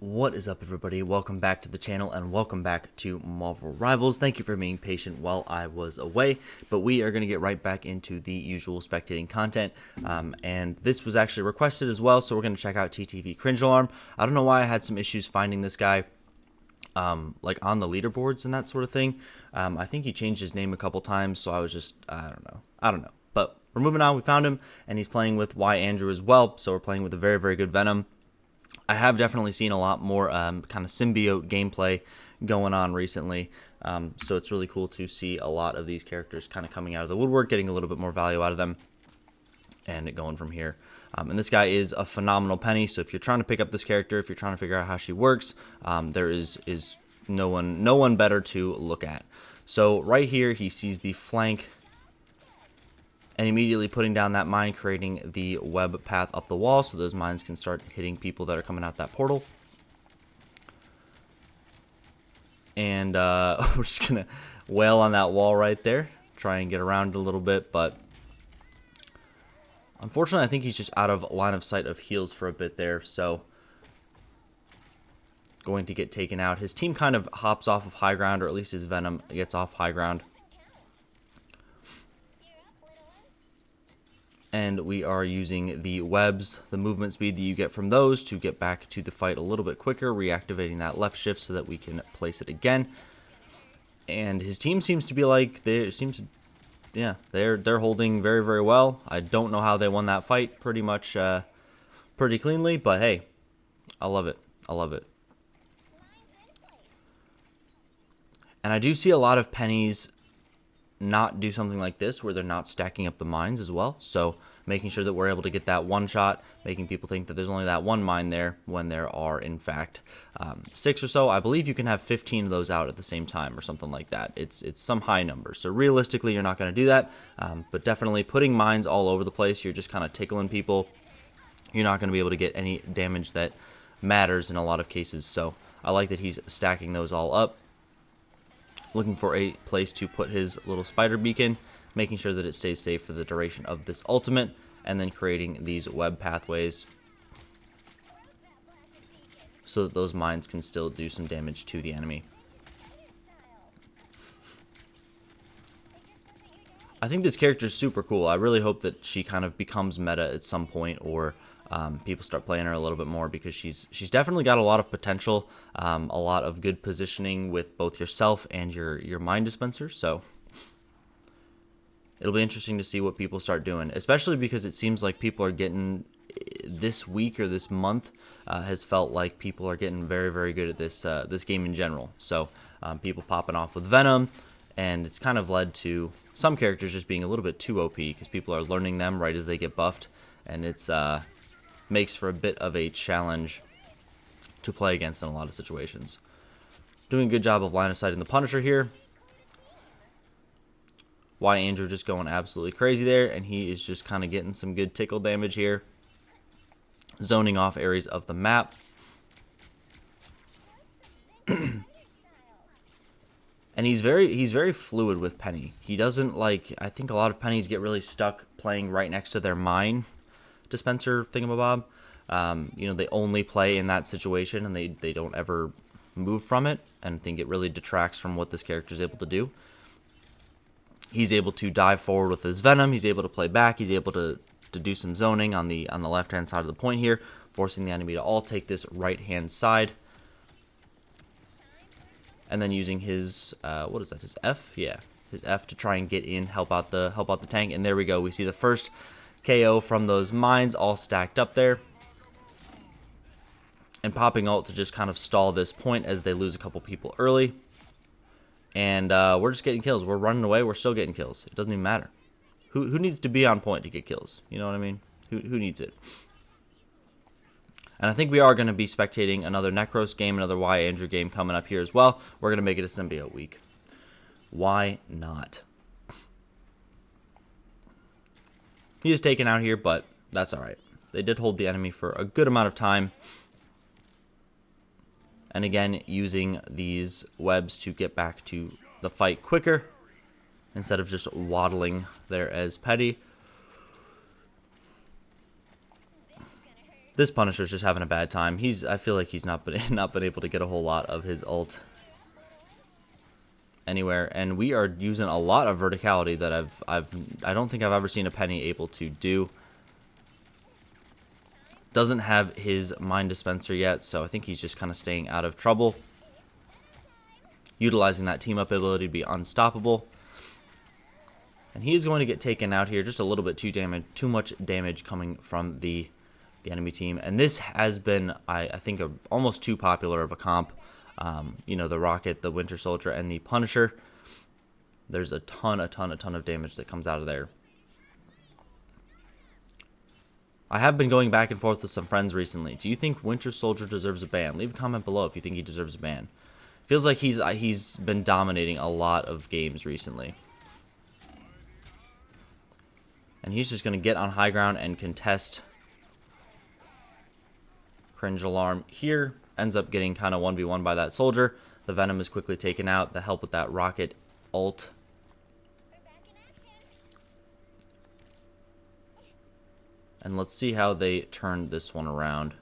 What is up, everybody? Welcome back to the channel and welcome back to Marvel Rivals. Thank you for being patient while I was away, but we are going to get right back into the usual spectating content, and this was actually requested as well, so we're going to check out TTV Cringe Alarm. I don't know why I had some issues finding this guy like on the leaderboards and that sort of thing. I think he changed his name a couple times, so I was just, I don't know, but we're moving on. We found him, and he's playing with Y Andrew as well, so we're playing with a very, very good Venom. I have definitely seen a lot more kind of symbiote gameplay going on recently, so it's really cool to see a lot of these characters kind of coming out of the woodwork, getting a little bit more value out of them, and going from here. And this guy is a phenomenal Penny, so if you're trying to pick up this character, if you're trying to figure out how she works, there is no one better to look at. So right here, he sees the flank, and immediately putting down that mine, creating the web path up the wall so those mines can start hitting people that are coming out that portal. And we're just going to wail on that wall right there, try and get around it a little bit, but unfortunately I think he's just out of line of sight of heals for a bit there, so going to get taken out. His team kind of hops off of high ground, or at least his Venom gets off high ground. And we are using the webs, the movement speed that you get from those, to get back to the fight a little bit quicker, reactivating that left shift so that we can place it again. And his team seems to be like, they're holding very, very well. I don't know how they won that fight, pretty much pretty cleanly, but hey, I love it. I love it. And I do see a lot of Pennies not do something like this where they're not stacking up the mines as well, so making sure that we're able to get that one shot, making people think that there's only that one mine there when there are in fact 6 or so. I believe you can have 15 of those out at the same time or something like that. It's some high number, so realistically you're not going to do that, but definitely putting mines all over the place, you're just kind of tickling people. You're not going to be able to get any damage that matters in a lot of cases, so I like that he's stacking those all up, looking for a place to put his little spider beacon, making sure that it stays safe for the duration of this ultimate, and then creating these web pathways so that those mines can still do some damage to the enemy. I think this character is super cool. I really hope that she kind of becomes meta at some point, or people start playing her a little bit more, because she's definitely got a lot of potential, a lot of good positioning with both yourself and your mine dispenser. So it'll be interesting to see what people start doing, especially because it seems like people are getting, this week or this month has felt like people are getting very, very good at this game in general. So people popping off with Venom, and it's kind of led to some characters just being a little bit too OP because people are learning them right as they get buffed, and it's makes for a bit of a challenge to play against in a lot of situations. Doing a good job of line of sighting the Punisher here. Y Andrew just going absolutely crazy there, and he is just kind of getting some good tickle damage here, zoning off areas of the map. And he's very fluid with Penny. He doesn't, like, I think a lot of Pennies get really stuck playing right next to their mine dispenser thingamabob. You know, they only play in that situation, and they don't ever move from it, and I think it really detracts from what this character is able to do. He's able to dive forward with his Venom. He's able to play back. He's able to do some zoning on the left hand side of the point here, forcing the enemy to all take this right hand side, and then using his what is that, his F? Yeah, his F to try and get in, help out the tank. And there we go. We see the first KO from those mines all stacked up there, and popping ult to just kind of stall this point as they lose a couple people early. And we're just getting kills. We're running away. We're still getting kills. It doesn't even matter. Who needs to be on point to get kills? You know what I mean? Who needs it? And I think we are going to be spectating another Necros game, another Y Andrew game coming up here as well. We're going to make it a symbiote week. Why not? He is taken out here, but that's alright. They did hold the enemy for a good amount of time. And again, using these webs to get back to the fight quicker, instead of just waddling there as Peni. This Punisher's just having a bad time. I feel like he's not been able to get a whole lot of his ult anywhere, and we are using a lot of verticality that I don't think I've ever seen a Penny able to do. Doesn't have his Mind Dispenser yet, so I think he's just kind of staying out of trouble. Utilizing that team up ability to be unstoppable. And he is going to get taken out here. Just a little bit too much damage coming from the enemy team. And this has been, I think, almost too popular of a comp. You know, the Rocket, the Winter Soldier, and the Punisher. There's a ton of damage that comes out of there. I have been going back and forth with some friends recently. Do you think Winter Soldier deserves a ban? Leave a comment below if you think he deserves a ban. Feels like he's been dominating a lot of games recently. And he's just going to get on high ground and contest. Cringe alarm here. Ends up getting kind of 1v1 by that soldier. The Venom is quickly taken out. The help with that Rocket ult. And let's see how they turn this one around.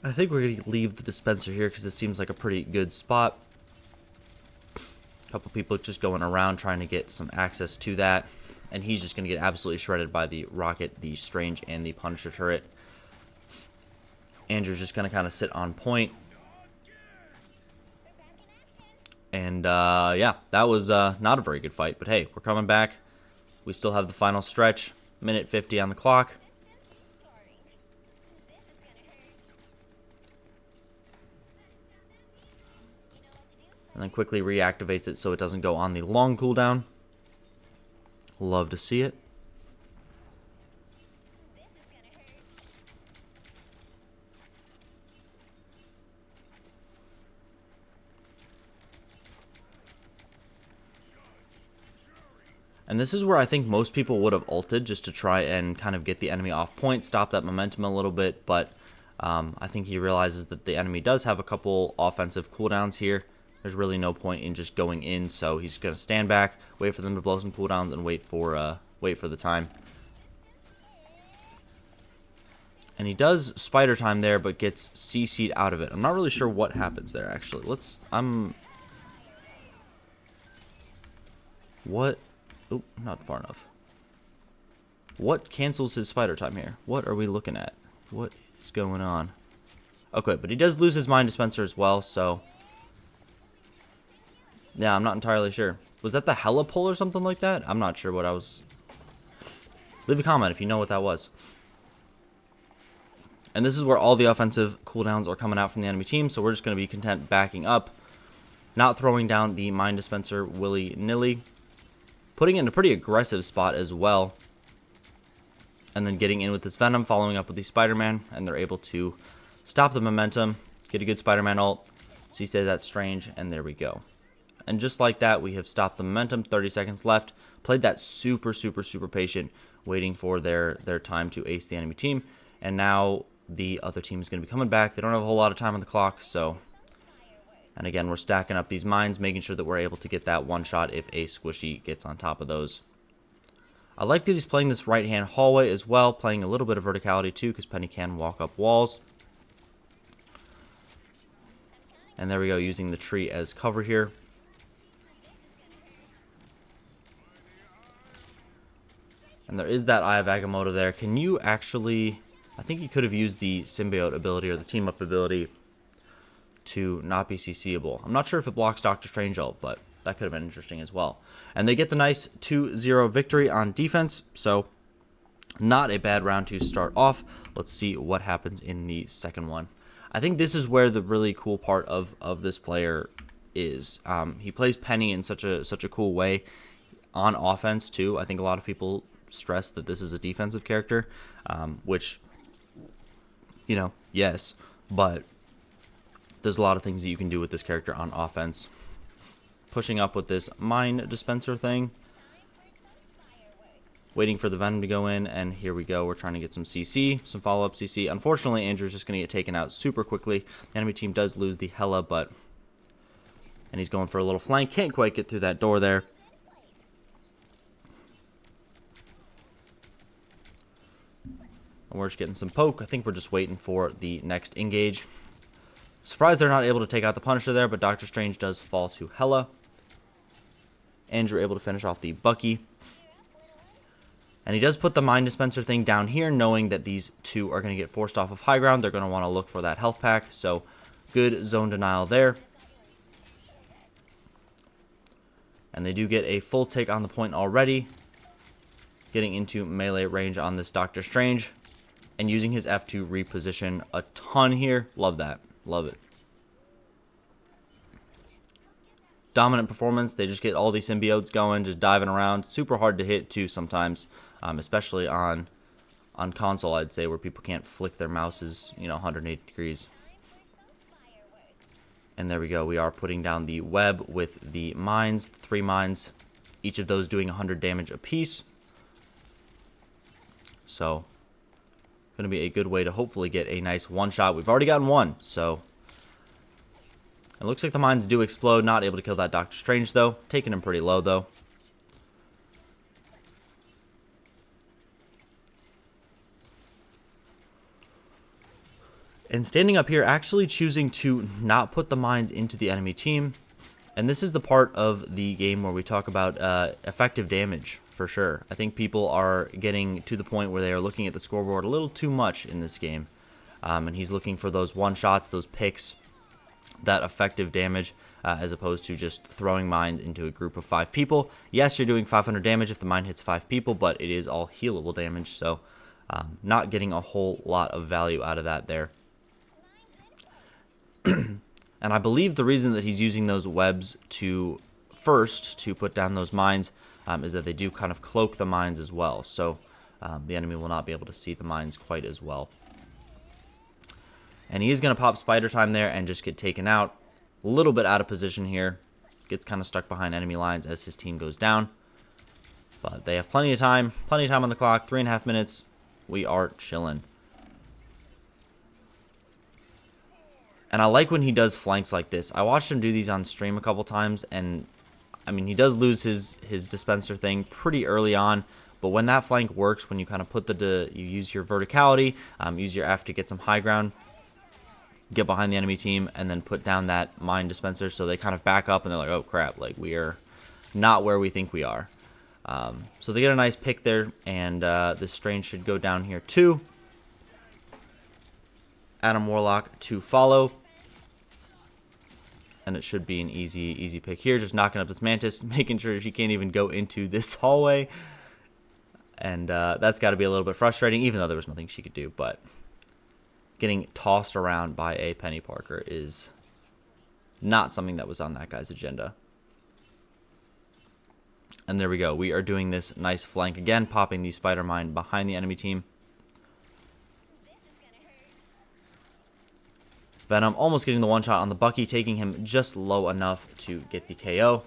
I think we're going to leave the dispenser here because it seems like a pretty good spot. A couple people just going around trying to get some access to that. And he's just going to get absolutely shredded by the Rocket, the Strange, and the Punisher turret. Andrew's just going to kind of sit on point. And, yeah, that was not a very good fight. But, hey, we're coming back. We still have the final stretch. Minute 50 on the clock. And then quickly reactivates it so it doesn't go on the long cooldown. Love to see it. And this is where I think most people would have ulted just to try and kind of get the enemy off point, stop that momentum a little bit. But I think he realizes that the enemy does have a couple offensive cooldowns here. There's really no point in just going in, so he's going to stand back, wait for them to blow some cooldowns, and wait for the time. And he does spider time there, but gets CC'd out of it. I'm not really sure what happens there, actually. What? Oh, not far enough. What cancels his spider time here? What are we looking at? What is going on? Okay, but he does lose his Mind Dispenser as well, so... yeah, I'm not entirely sure. Was that the Hella pull or something like that? I'm not sure what I was... leave a comment if you know what that was. And this is where all the offensive cooldowns are coming out from the enemy team, so we're just going to be content backing up. Not throwing down the Mind Dispenser willy-nilly. Putting it in a pretty aggressive spot as well. And then getting in with this Venom, following up with the Spider-Man, and they're able to stop the momentum, get a good Spider-Man ult, see that Strange, and there we go. And just like that, we have stopped the momentum. 30 seconds left. Played that super patient, waiting for their time to ace the enemy team. And now the other team is going to be coming back. They don't have a whole lot of time on the clock, so... and again, we're stacking up these mines, making sure that we're able to get that one shot if a squishy gets on top of those. I like that he's playing this right-hand hallway as well, playing a little bit of verticality too, because Penny can walk up walls. And there we go, using the tree as cover here. And there is that Eye of Agamotto there. Can you actually... I think he could have used the symbiote ability or the team-up ability to not be CCable. I'm not sure if it blocks Doctor Strange ult, but that could have been interesting as well. And they get the nice 2-0 victory on defense, so not a bad round to start off. Let's see what happens in the second one. I think this is where the really cool part of this player is. He plays Penny in such a cool way on offense too. I think a lot of people stress that this is a defensive character, which, you know, yes, but there's a lot of things that you can do with this character on offense. Pushing up with this Mind Dispenser thing. Waiting for the Venom to go in, and here we go. We're trying to get some CC, some follow-up CC. Unfortunately, Andrew's just going to get taken out super quickly. The enemy team does lose the Hella, but... and he's going for a little flank. Can't quite get through that door there. And we're just getting some poke. I think we're just waiting for the next engage. Surprised they're not able to take out the Punisher there, but Doctor Strange does fall to Hela. Andrew able to finish off the Bucky. And he does put the Mind Dispenser thing down here, knowing that these two are going to get forced off of high ground. They're going to want to look for that health pack. So, good zone denial there. And they do get a full take on the point already. Getting into melee range on this Doctor Strange. And using his F to reposition a ton here. Love that. Love it. Dominant performance. They just get all these symbiotes going, just diving around. Super hard to hit too sometimes, especially on console, I'd say, where people can't flick their mouses, 180 degrees. And there we go. We are putting down the web with the mines, 3 mines, each of those doing 100 damage apiece. So, going to be a good way to hopefully get a nice one-shot. We've already gotten one, so it looks like the mines do explode. Not able to kill that Doctor Strange, though. Taking him pretty low, though. And standing up here, actually choosing to not put the mines into the enemy team. And this is the part of the game where we talk about effective damage, for sure. I think people are getting to the point where they are looking at the scoreboard a little too much in this game. And he's looking for those one-shots, those picks, that effective damage, as opposed to just throwing mines into a group of 5 people. Yes, you're doing 500 damage if the mine hits 5 people, but it is all healable damage, so not getting a whole lot of value out of that there. And I believe the reason that he's using those webs to put down those mines is that they do kind of cloak the mines as well, so the enemy will not be able to see the mines quite as well. And he is going to pop Spider Time there and just get taken out. A little bit out of position here. Gets kind of stuck behind enemy lines as his team goes down. But they have plenty of time on the clock. 3.5 minutes. We are chilling. And I like when he does flanks like this. I watched him do these on stream a couple times, and I mean, he does lose his dispenser thing pretty early on. But when that flank works, when you kind of put you use your verticality, use your F to get some high ground, get behind the enemy team, and then put down that mine dispenser, so they kind of back up and they're like, oh crap, like we are not where we think we are. So they get a nice pick there, and this Strange should go down here too. Adam Warlock to follow, and it should be an easy pick here. Just knocking up this Mantis, making sure she can't even go into this hallway, and that's got to be a little bit frustrating, even though there was nothing she could do. But getting tossed around by a Penny Parker is not something that was on that guy's agenda. And there we go. We are doing this nice flank again, popping the Spider Mine behind the enemy team. Venom almost getting the one shot on the Bucky, taking him just low enough to get the KO.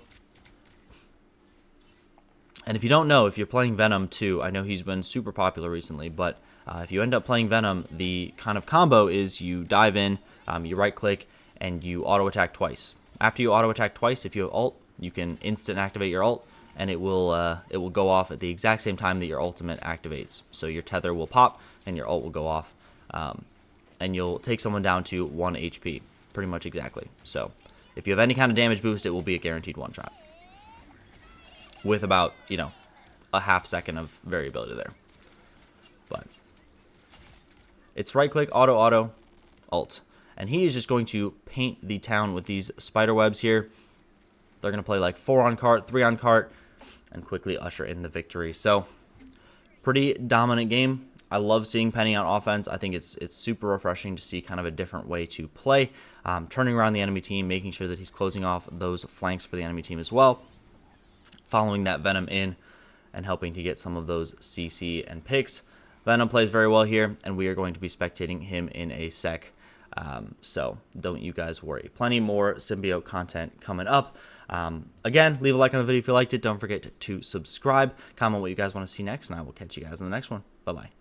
And if you don't know, if you're playing Venom too, I know he's been super popular recently, but if you end up playing Venom, the kind of combo is you dive in, you right click, and you auto attack twice. After you auto attack twice, if you have ult, you can instant activate your ult, and it will go off at the exact same time that your ultimate activates. So your tether will pop, and your ult will go off, and you'll take someone down to 1 HP, pretty much exactly. So if you have any kind of damage boost, it will be a guaranteed one shot, with about, a half second of variability there. But it's right click, auto, ult. And he is just going to paint the town with these spider webs here. They're going to play like 4 on cart, 3 on cart, and quickly usher in the victory. So, pretty dominant game. I love seeing Penny on offense. I think it's super refreshing to see kind of a different way to play. Turning around the enemy team, making sure that he's closing off those flanks for the enemy team as well. Following that Venom in and helping to get some of those CC and picks. Venom plays very well here, and we are going to be spectating him in a sec. So don't you guys worry. Plenty more symbiote content coming up. Again, leave a like on the video if you liked it. Don't forget to subscribe. Comment what you guys want to see next, and I will catch you guys in the next one. Bye-bye.